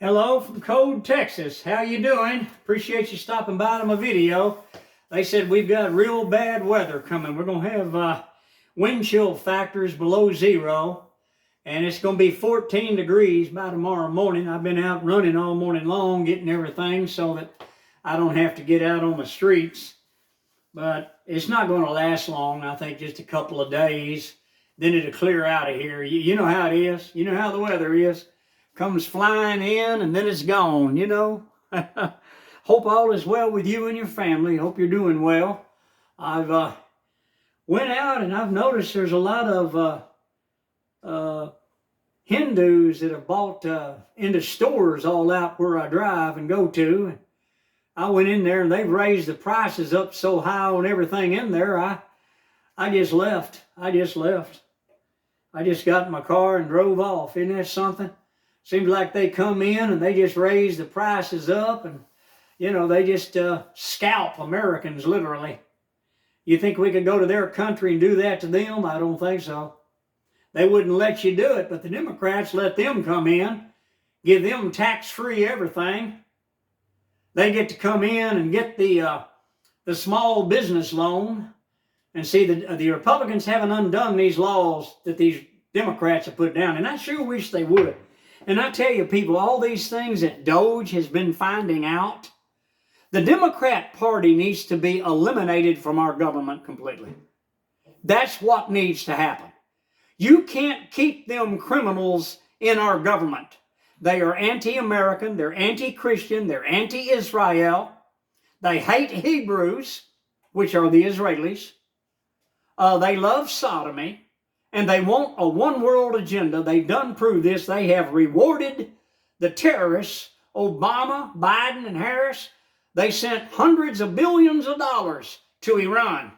Hello from Cold, Texas. How you doing? Appreciate you stopping by to my video. They said we've got real bad weather coming. We're going to have wind chill factors below zero, and it's going to be 14 degrees by tomorrow morning. I've been out running all morning long, getting everything so that I don't have to get out on the streets. But it's not going to last long. I think just a couple of days. Then it'll clear out of here. You know how it is. You know how the weather is. Comes flying in and then it's gone, you know. Hope all is well with you and your family. Hope you're doing well. I've went out and I've noticed there's a lot of Hindus that have bought into stores all out where I drive and go to. I went in there and they've raised the prices up so high on everything in there. I just left. I just got in my car and drove off. Isn't that something? Seems like they come in and they just raise the prices up and, you know, they just scalp Americans, literally. You think we could go to their country and do that to them? I don't think so. They wouldn't let you do it, but the Democrats let them come in, give them tax-free everything. They get to come in and get the small business loan. And see, the Republicans haven't undone these laws that these Democrats have put down, and I sure wish they would. And I tell you, people, all these things that Doge has been finding out, the Democrat Party needs to be eliminated from our government completely. That's what needs to happen. You can't keep them criminals in our government. They are anti-American, they're anti-Christian, they're anti-Israel. They hate Hebrews, which are the Israelis. They love sodomy. And they want a one-world agenda. They've done prove this. They have rewarded the terrorists, Obama, Biden, and Harris. They sent hundreds of billions of dollars to Iran.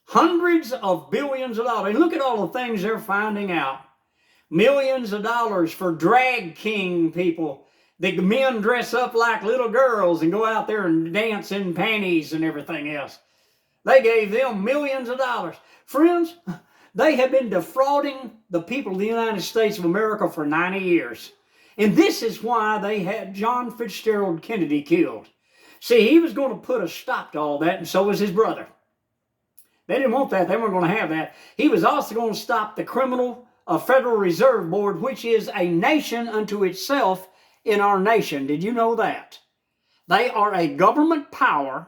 Hundreds of billions of dollars. And look at all the things they're finding out. Millions of dollars for drag king people. The men dress up like little girls and go out there and dance in panties and everything else. They gave them millions of dollars. Friends, they have been defrauding the people of the United States of America for 90 years. And this is why they had John Fitzgerald Kennedy killed. See, he was going to put a stop to all that, and so was his brother. They didn't want that. They weren't going to have that. He was also going to stop the criminal Federal Reserve Board, which is a nation unto itself in our nation. Did you know that? They are a government power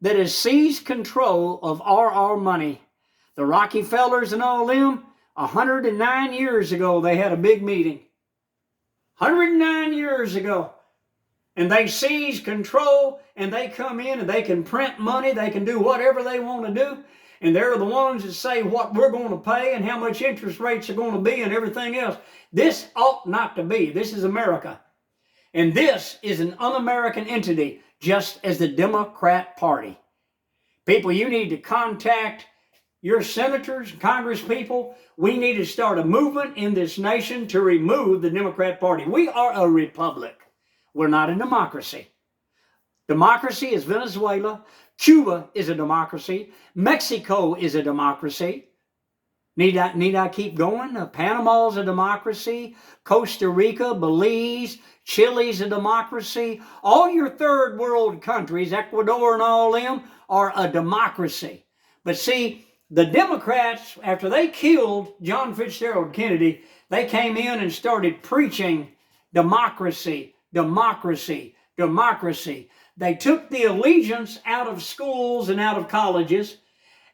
that has seized control of our money. The Rockefellers and all them, 109 years ago, they had a big meeting. 109 years ago. And they seized control, and they come in, and they can print money. They can do whatever they want to do. And they're the ones that say what we're going to pay and how much interest rates are going to be and everything else. This ought not to be. This is America. And this is an un-American entity, just as the Democrat Party. People, you need to contact your senators, Congress people. We need to start a movement in this nation to remove the Democrat Party. We are a republic. We're not a democracy. Democracy is Venezuela. Cuba is a democracy. Mexico is a democracy. Need I keep going? Panama's a democracy. Costa Rica, Belize, Chile's a democracy. All your third world countries, Ecuador and all them, are a democracy. But see, the Democrats, after they killed John Fitzgerald Kennedy, they came in and started preaching democracy, democracy, democracy. They took the allegiance out of schools and out of colleges.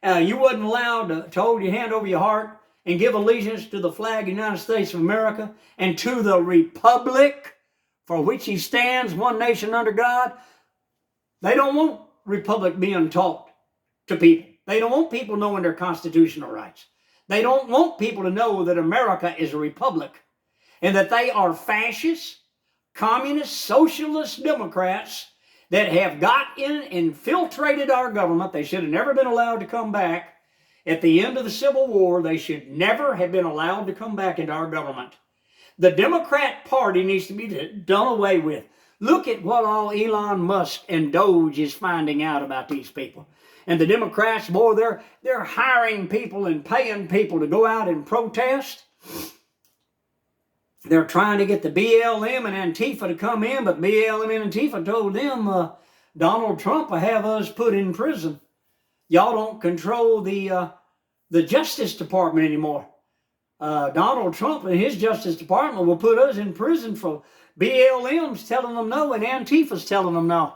You wasn't allowed to hold your hand over your heart and give allegiance to the flag of the United States of America and to the republic for which he stands, one nation under God. They don't want republic being taught to people. They don't want people knowing their constitutional rights. They don't want people to know that America is a republic and that they are fascist, communist, socialist Democrats that have got in and infiltrated our government. They should have never been allowed to come back. At the end of the Civil War, they should never have been allowed to come back into our government. The Democrat Party needs to be done away with. Look at what all Elon Musk and Doge is finding out about these people. And the Democrats, boy, they're hiring people and paying people to go out and protest. They're trying to get the BLM and Antifa to come in, but BLM and Antifa told them Donald Trump will have us put in prison. Y'all don't control the Justice Department anymore. Donald Trump and his Justice Department will put us in prison for BLM's telling them no and Antifa's telling them no.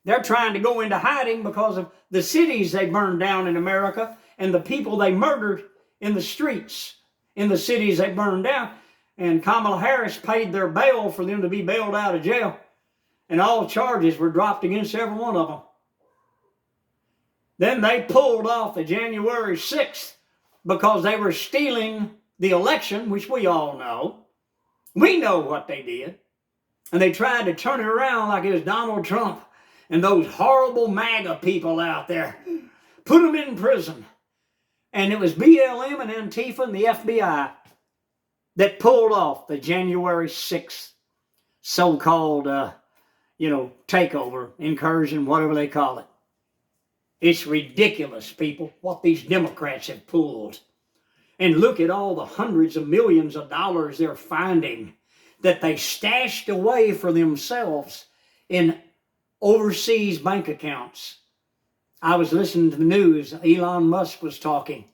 They're trying to go into hiding because of the cities they burned down in America and the people they murdered in the streets in the cities they burned down. And Kamala Harris paid their bail for them to be bailed out of jail. And all charges were dropped against every one of them. Then they pulled off the January 6th because they were stealing the election, which we all know. We know what they did. And they tried to turn it around like it was Donald Trump and those horrible MAGA people out there. Put them in prison. And it was BLM and Antifa and the FBI that pulled off the January 6th so-called, takeover, incursion, whatever they call it. It's ridiculous, people, what these Democrats have pulled. And look at all the hundreds of millions of dollars they're finding that they stashed away for themselves in overseas bank accounts. I was listening to the news. Elon Musk was talking.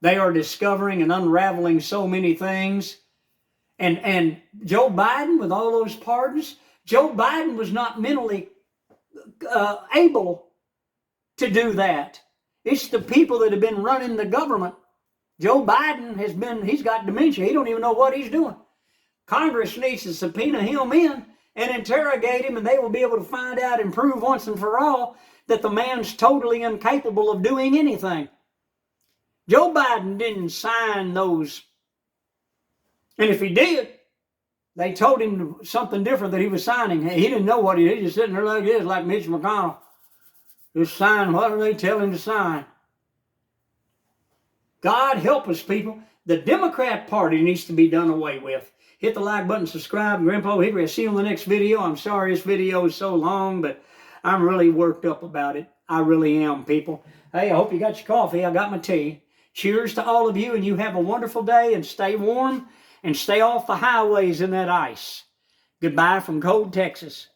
They are discovering and unraveling so many things. And Joe Biden, with all those pardons, Joe Biden was not mentally able to do that. It's the people that have been running the government. Joe Biden he's got dementia. He don't even know what he's doing. Congress needs to subpoena him in and interrogate him, and they will be able to find out and prove once and for all that the man's totally incapable of doing anything. Joe Biden didn't sign those. And if he did, they told him something different that he was signing. He didn't know what he did. He just sitting there like this, like Mitch McConnell. Just sign whatever they tell him to sign. God help us, people. The Democrat Party needs to be done away with. Hit the like button, subscribe. Grandpa Hickory, I'll see you on the next video. I'm sorry this video is so long, but I'm really worked up about it. I really am, people. Hey, I hope you got your coffee. I got my tea. Cheers to all of you, and you have a wonderful day, and stay warm, and stay off the highways in that ice. Goodbye from cold Texas.